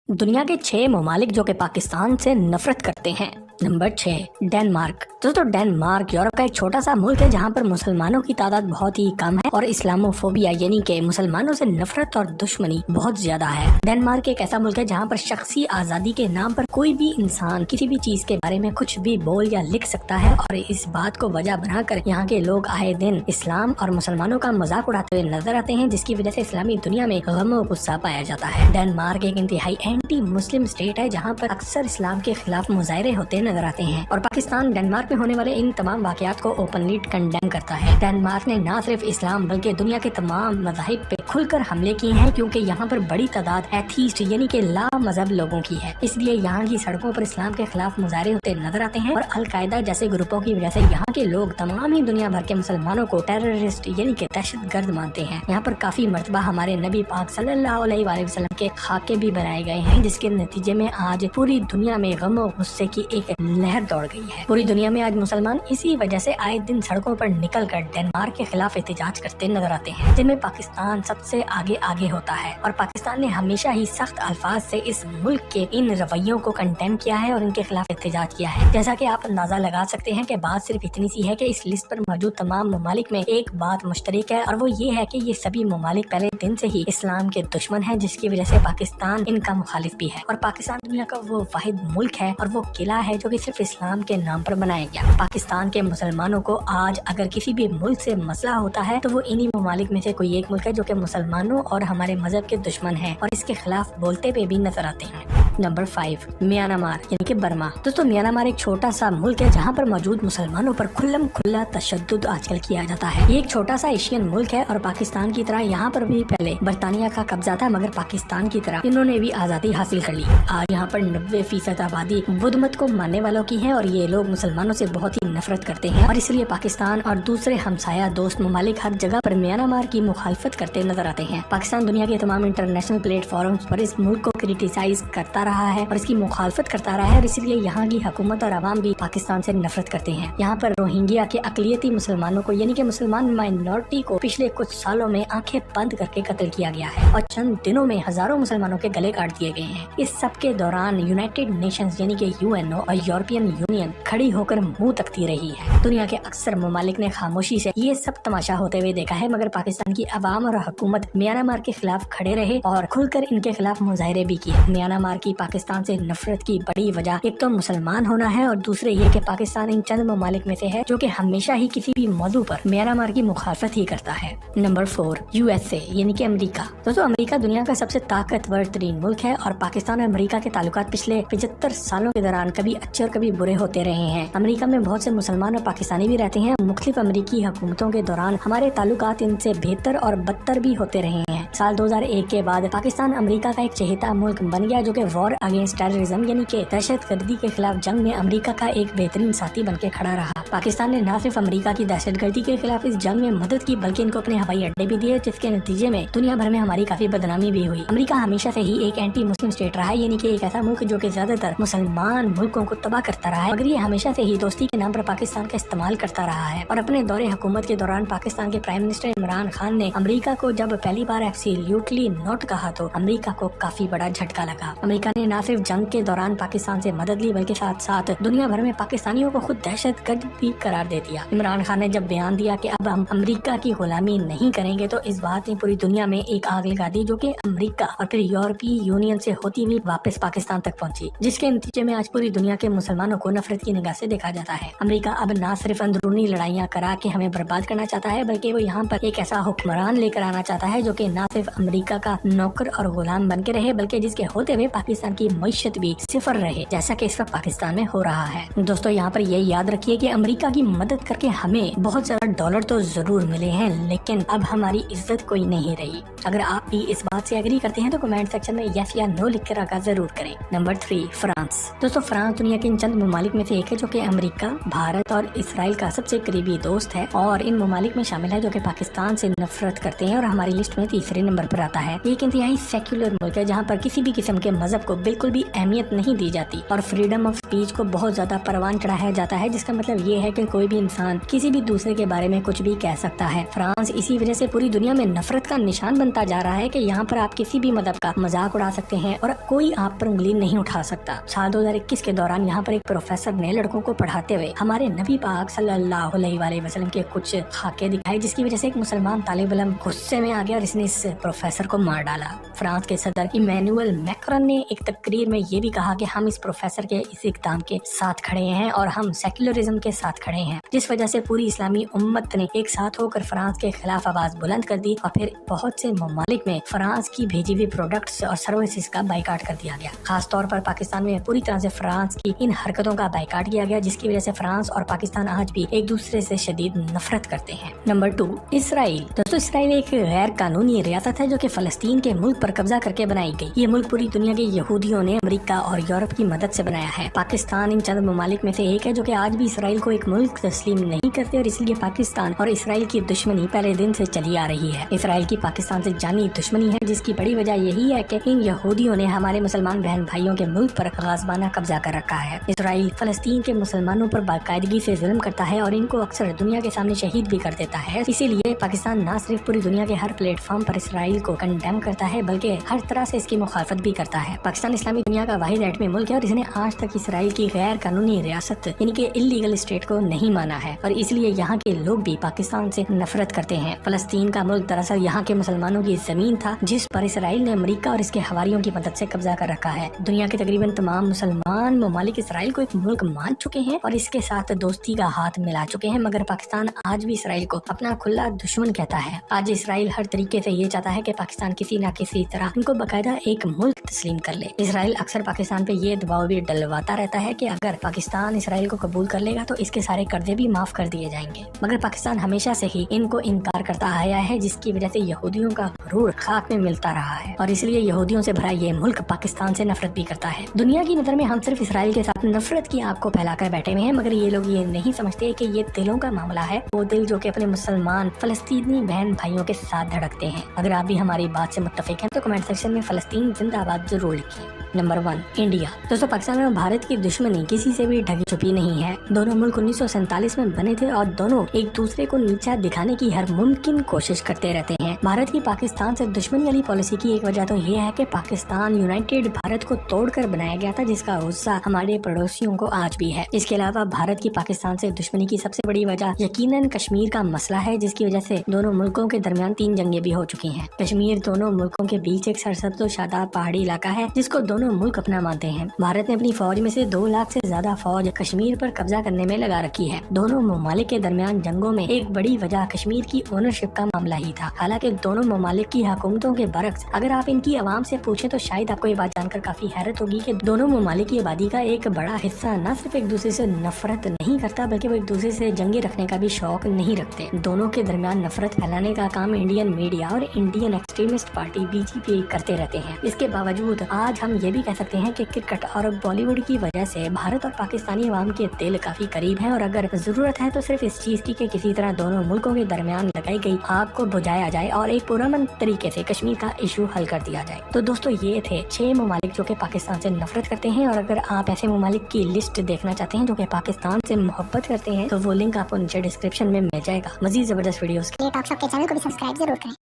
दुनिया के 6 ममालिक जो कि पाकिस्तान से नफरत करते हैं। Number 6, Denmark. दोस्तों, डेनमार्क यूरोप का एक छोटा सा मुल्क है जहाँ पर मुसलमानों की तादाद बहुत ही कम है और इस्लामोफोबिया यानी कि मुसलमानों से नफरत और दुश्मनी बहुत ज्यादा है। डेनमार्क एक ऐसा मुल्क है जहाँ पर शख्सी आजादी के नाम पर कोई भी इंसान किसी भी चीज के बारे में कुछ भी बोल या लिख सकता है और इस बात को वजह बनाकर यहाँ के लोग आए दिन इस्लाम और मुसलमानों का मजाक उड़ाते हुए नजर आते हैं, जिसकी वजह से इस्लामी दुनिया में गम और गुस्सा पाया जाता है। डेनमार्क एक इंतहाई एंटी मुस्लिम स्टेट है जहाँ पर अक्सर इस्लाम के खिलाफ मुजाहरे होते नजर आते हैं और पाकिस्तान डेनमार्क में होने वाले इन तमाम वाकयात को ओपनली कंडेम करता है। डेनमार्क ने न सिर्फ इस्लाम बल्कि दुनिया के तमाम मज़ाहिब पे खुलकर हमले किए हैं, क्योंकि यहाँ पर बड़ी तादाद एथीस्ट यानी कि ला मजहब लोगों की है। इसलिए यहाँ की सड़कों पर इस्लाम के खिलाफ मुजाहरे होते नजर आते हैं और अलकायदा जैसे ग्रुपों की वजह से यहाँ के लोग तमाम ही दुनिया भर के मुसलमानों को टेररिस्ट यानी कि दहशतगर्द मानते हैं। यहाँ पर काफी मर्तबा हमारे नबी पाक सल्लल्लाहु अलैहि वसल्लम के खाके भी बनाए गए हैं, जिसके नतीजे में आज पूरी दुनिया में गम और गुस्से की एक लहर दौड़ गई है। पूरी दुनिया में आज मुसलमान इसी वजह से आए दिन सड़कों पर निकलकर डेनमार्क के खिलाफ एहतजाज करते नजर आते हैं, जिनमें पाकिस्तान सबसे आगे होता है। और पाकिस्तान ने हमेशा ही सख्त अल्फाज से इस मुल्क के इन रवैयों को कंडेम किया है और इनके खिलाफ एहतजाज किया है। जैसा कि आप अंदाजा लगा सकते हैं कि बात सिर्फ इतनी सी है कि इस लिस्ट पर मौजूद तमाम ममालिक में एक बात मुश्तरक है और वो ये है कि ये सभी ममालिक पहले दिन से ही इस्लाम के दुश्मन हैं, जिसकी वजह से पाकिस्तान इनका मुखालिफ भी है। और पाकिस्तान दुनिया का वो वाहिद मुल्क है और वो किला है जो कि सिर्फ इस्लाम के नाम पर बनाया गया। पाकिस्तान के मुसलमानों को आज अगर किसी भी मुल्क से मसला होता है तो वो इन्हीं ममालिक में से कोई एक मुल्क है जो कि मुसलमानों और हमारे मजहब के दुश्मन है और इसके खिलाफ बोलते हुए भी नजर आते हैं। नंबर 5, म्यांमार यानी कि बर्मा। दोस्तों, म्यांमार एक छोटा सा मुल्क है जहाँ पर मौजूद मुसलमानों पर खुल्ला तशद्दुद आजकल किया जाता है। ये एक छोटा सा एशियन मुल्क है और पाकिस्तान की तरह यहाँ पर भी पहले बरतानिया का कब्जा था, मगर पाकिस्तान की तरह इन्होंने भी आजादी हासिल कर ली। आज यहाँ पर 90% आबादी बुद्ध मत को मानने वालों की है और ये लोग मुसलमानों से बहुत ही नफरत करते हैं और इसलिए पाकिस्तान और दूसरे हमसाया दोस्त ममालिक हर जगह पर म्यांमार की मुखालफत करते नजर आते हैं। पाकिस्तान दुनिया के तमाम इंटरनेशनल प्लेटफॉर्म्स पर इस मुल्क को क्रिटिसाइज करता रहा है और इसकी मुखालफत करता रहा है और इसलिए यहाँ की हुकूमत और आवाम भी पाकिस्तान से नफरत करते हैं। यहाँ पर रोहिंग्या के अकलियती मुसलमानों को यानी कि मुसलमान माइनॉरिटी को पिछले कुछ सालों में आंखें बंद करके कत्ल किया गया है और चंद दिनों में हजारों मुसलमानों के गले काट दिए गए हैं। इस सब के दौरान यूनाइटेड नेशंस यानी कि यूएनओ और यूरोपियन यूनियन खड़ी होकर मुंह तकती रही है। दुनिया के अक्सर ममालिक ने खामोशी से ये सब तमाशा होते हुए देखा है, मगर पाकिस्तान की अवाम और हुकूमत म्यांमार के खिलाफ खड़े रहे और खुलकर इनके खिलाफ मुजाहरे भी किए। म्यांमार की पाकिस्तान से नफरत की बड़ी वजह एक तो मुसलमान होना है और दूसरे ये कि पाकिस्तान इन चंद ममालिक में से है जो कि हमेशा ही किसी भी मौजू पर म्यांमार की मुखालफत ही करता है। नंबर 4, यूएसए यानी कि अमेरिका। दोस्तों, अमेरिका दुनिया का सबसे ताकतवर तरीन मुल्क है और पाकिस्तान और अमेरिका के ताल्लुकात पिछले 75 सालों के दौरान कभी अच्छे और कभी बुरे होते रहे हैं। अमेरिका में बहुत से मुसलमान और पाकिस्तानी भी रहते हैं। मुख्तलिफ अमेरिकी हुकूमतों के दौरान हमारे ताल्लुकात इनसे बेहतर और बदतर भी होते रहे हैं। साल 2001 के बाद पाकिस्तान अमेरिका का एक चहेता मुल्क बन गया जो कि वॉर अगेंस्ट टेररिज्म यानी कि दहशतगर्दी के खिलाफ जंग में अमेरिका का एक बेहतरीन साथी बनके खड़ा रहा। पाकिस्तान ने न सिर्फ अमेरिका की दहशतगर्दी के खिलाफ इस जंग में मदद की बल्कि इनको अपने हवाई अड्डे भी दिए, जिसके नतीजे में दुनिया भर में हमारी काफी बदनामी भी हुई। अमेरिका हमेशा से ही एक एंटी मुस्लिम स्टेट रहा है, यानी कि एक ऐसा मुल्क जो कि ज्यादातर मुसलमान मुल्कों को तबाह करता रहा है, मगर ये हमेशा से ही दोस्ती के नाम पर पाकिस्तान का इस्तेमाल करता रहा है। और अपने दौरे हुकूमत के दौरान पाकिस्तान के प्राइम मिनिस्टर इमरान खान ने अमेरिका को जब पहली बार एब्सोल्युटली नोट कहा तो अमेरिका को काफी बड़ा झटका लगा। अमेरिका ने न सिर्फ जंग के दौरान पाकिस्तान से मदद ली बल्कि साथ साथ दुनिया भर में पाकिस्तानियों को खुद दहशतगर्द भी करार दे दिया। इमरान खान ने जब बयान दिया कि अब हम अमेरिका की गुलामी नहीं करेंगे तो इस बात ने पूरी दुनिया में एक आग लगा दी, जो कि अमेरिका और फिर यूरोपीय यूनियन से होती हुई वापस पाकिस्तान तक पहुंची, जिसके नतीजे में आज पूरी दुनिया के मुसलमानों को नफरत की निगाह से देखा जाता है। अमेरिका अब न सिर्फ अंदरूनी लड़ाइयाँ करा के हमें बर्बाद करना चाहता है बल्कि वो यहाँ पर एक ऐसा हुक्मरान लेकर आना चाहता है जो कि न सिर्फ अमेरिका का नौकर और गुलाम बन के रहे बल्कि जिसके होते हुए पाकिस्तान की मईशत भी सिफर रहे, जैसा कि इस वक्त पाकिस्तान में हो रहा है। दोस्तों, यहाँ पर ये याद रखिए कि अमेरिका की मदद करके हमें बहुत ज्यादा डॉलर तो जरूर मिले हैं, लेकिन अब हमारी इज्जत कोई नहीं रही। अगर आप भी इस बात से एग्री करते हैं तो कमेंट सेक्शन में यस या नो लिख कर आगाह जरूर करें। Number 3, France. दोस्तों, फ्रांस दुनिया के इन चंद ममालिक में से एक है जो कि अमेरिका, भारत और इसराइल का सबसे करीबी दोस्त है और इन ममालिक में शामिल है जो कि पाकिस्तान से नफरत करते हैं और हमारी लिस्ट में तीसरे नंबर पर आता है। एक इंतहाई सेक्युलर मुल्क है जहाँ पर किसी भी किस्म के मजहब को बिल्कुल भी अहमियत नहीं दी जाती और फ्रीडम ऑफ स्पीच को बहुत ज्यादा परवान चढ़ाया जाता है, जिसका मतलब ये یہ ہے कि कोई भी इंसान किसी भी दूसरे के बारे में कुछ भी कह सकता है। फ्रांस इसी वजह से पूरी दुनिया में नफरत का निशान बनता जा रहा है कि यहाँ पर आप किसी भी मदद का मजाक उड़ा सकते हैं और कोई आप पर उंगली नहीं उठा सकता। साल 2021 के दौरान यहाँ पर एक प्रोफेसर ने लड़कों को पढ़ाते हुए हमारे नबी पाक सल्लल्लाहु अलैहि वसल्लम के कुछ खाके दिखाए, जिसकी वजह से एक मुसलमान तालिब इल्म गुस्से में आ गया और इसने इस प्रोफेसर को मार डाला। फ्रांस के सदर इमैनुअल मैक्रोन ने एक तकरीर में ये भी कहा कि हम इस प्रोफेसर के इस इक़दाम के साथ खड़े हैं और हम सेक्युलरिज्म के साथ खड़े हैं, जिस वजह से पूरी इस्लामी उम्मत ने एक साथ होकर फ्रांस के खिलाफ आवाज बुलंद कर दी और फिर बहुत से ममालिक में फ्रांस की भेजी हुई प्रोडक्ट्स और सर्विसेज का बाइकाट कर दिया गया। खास तौर पर पाकिस्तान में पूरी तरह से फ्रांस की इन हरकतों का बाइकाट किया गया, जिसकी वजह से फ्रांस और पाकिस्तान आज भी एक दूसरे से शदीद नफरत करते हैं। Number 2, Israel. दोस्तों, इसराइल एक गैर कानूनी रियासत है जो कि फलस्तीन के मुल्क पर कब्जा करके बनाई गई। ये मुल्क पूरी दुनिया के यहूदियों ने अमेरिका और यूरोप की मदद से बनाया है। पाकिस्तान इन चंद ममालिक में से एक है जो कि आज भी इसराइल को एक मुल्क तस्लीम नहीं करते और इसलिए पाकिस्तान और इसराइल की दुश्मनी पहले दिन से चली आ रही है। इसराइल की पाकिस्तान से जानी दुश्मनी है, जिसकी बड़ी वजह यही है कि इन यहूदियों ने हमारे मुसलमान बहन भाइयों के मुल्क पर गाज़बाना कब्जा कर रखा है। इसराइल फलस्तीन के मुसलमानों पर बाकायदगी से जुल्म करता है और इनको अक्सर दुनिया के सामने शहीद भी कर देता है। इसीलिए पाकिस्तान न सिर्फ पूरी दुनिया के हर प्लेटफॉर्म पर इसराइल को कंडेम करता है बल्कि हर तरह से इसकी मुखालफत भी करता है। पाकिस्तान इस्लामी दुनिया का वाहिद एटमी मुल्क है और इसने आज तक इसराइल की गैर कानूनी रियासत यानी कि इल्लीगल स्टेट को नहीं माना है और इसलिए यहाँ के लोग भी पाकिस्तान से नफरत करते हैं। फलस्तीन का मुल्क दरअसल यहाँ के मुसलमानों की जमीन था जिस पर इसराइल ने अमेरिका और इसके हवारियों की मदद से कब्जा कर रखा है। दुनिया के तकरीबन तमाम मुसलमान ममालिक इसराइल को एक मुल्क मान चुके हैं और इसके साथ दोस्ती का हाथ मिला चुके हैं, मगर पाकिस्तान आज भी इसराइल को अपना खुला दुश्मन कहता है। आज इसराइल हर तरीके से ये चाहता है कि पाकिस्तान किसी न किसी तरह इनको बाकायदा एक मुल्क तस्लीम कर ले। इसराइल अक्सर पाकिस्तान पे ये दबाव भी डलवाता रहता है कि अगर पाकिस्तान इसराइल को कबूल कर लेगा तो इसके सारे कर्जे भी माफ कर दिए जाएंगे, मगर पाकिस्तान हमेशा से ही इनको इनकार करता आया है, जिसकी वजह से यहूदियों का गुरूर खाक में मिलता रहा है और इसलिए यहूदियों से भरा ये मुल्क पाकिस्तान से नफरत भी करता है। दुनिया की नजर में हम सिर्फ इसराइल के साथ नफरत की आग को फैलाकर बैठे हुए हैं, मगर ये लोग ये नहीं समझते कि ये दिलों का मामला है, वो दिल जो कि अपने मुसलमान फलस्तीनी बहन भाइयों के साथ धड़कते हैं। अगर आप भी हमारी बात से मुत्तफिक हैं तो कमेंट सेक्शन में फलस्तीन जिंदाबाद जरूर लिखिए। Number 1, India. दोस्तों, पाकिस्तान और भारत की दुश्मनी किसी से भी ढकी छुपी नहीं है। दोनों मुल्क 1947 में बने थे और दोनों एक दूसरे को नीचा दिखाने की हर मुमकिन कोशिश करते रहते हैं। भारत की पाकिस्तान से दुश्मनी वाली पॉलिसी की एक वजह तो ये है कि पाकिस्तान यूनाइटेड भारत को तोड़कर बनाया गया था, जिसका गुस्सा हमारे पड़ोसियों को आज भी है। इसके अलावा भारत की पाकिस्तान से दुश्मनी की सबसे बड़ी वजह यकीनन कश्मीर का मसला है, जिसकी वजह से दोनों मुल्कों के दरमियान 3 जंगें भी हो चुकी हैं। कश्मीर दोनों मुल्कों के बीच एक सरसब्ज़ और शादाब पहाड़ी इलाका है जिसको दोनों मुल्क अपना मानते हैं। भारत ने अपनी फौज में से 2 लाख से ज्यादा फौज कश्मीर पर कब्जा करने में लगा रखी है। दोनों ममालिक के दरमियान जंगों में एक बड़ी वजह कश्मीर की ओनरशिप का मामला ही था। हालांकि दोनों ममालिक की हुकूमतों के बरक्स अगर आप इनकी आवाम से पूछें तो शायद आपको ये बात जानकर काफी हैरत होगी कि दोनों ममालिक की आबादी का एक बड़ा हिस्सा न सिर्फ एक दूसरे से नफरत नहीं करता बल्कि वो एक दूसरे से जंगे रखने का भी शौक नहीं रखते। दोनों के दरमियान नफरत फैलाने का काम इंडियन मीडिया और इंडियन एक्सट्रीमिस्ट पार्टी बीजेपी करते रहते हैं। इसके बावजूद आज हम ये भी कह सकते हैं कि क्रिकेट और बॉलीवुड की वजह से भारत और पाकिस्तानी अवाम के दिल काफी करीब हैं और अगर जरूरत है तो सिर्फ इस चीज की कि किसी तरह दोनों मुल्कों के दरमियान लगाई गई आग को बुझाया जाए और एक पुरअमन तरीके से कश्मीर का इशू हल कर दिया जाए। तो दोस्तों, ये थे 6 ममालिक जो कि पाकिस्तान से नफरत करते हैं और अगर आप ऐसे ममालिक की लिस्ट देखना चाहते हैं जो कि पाकिस्तान से मोहब्बत करते हैं तो वो लिंक आपको नीचे डिस्क्रिप्शन में मिल जाएगा। मजीद जबरदस्त वीडियोस के लिए टॉक शॉप के चैनल को भी सब्सक्राइब जरूर करें।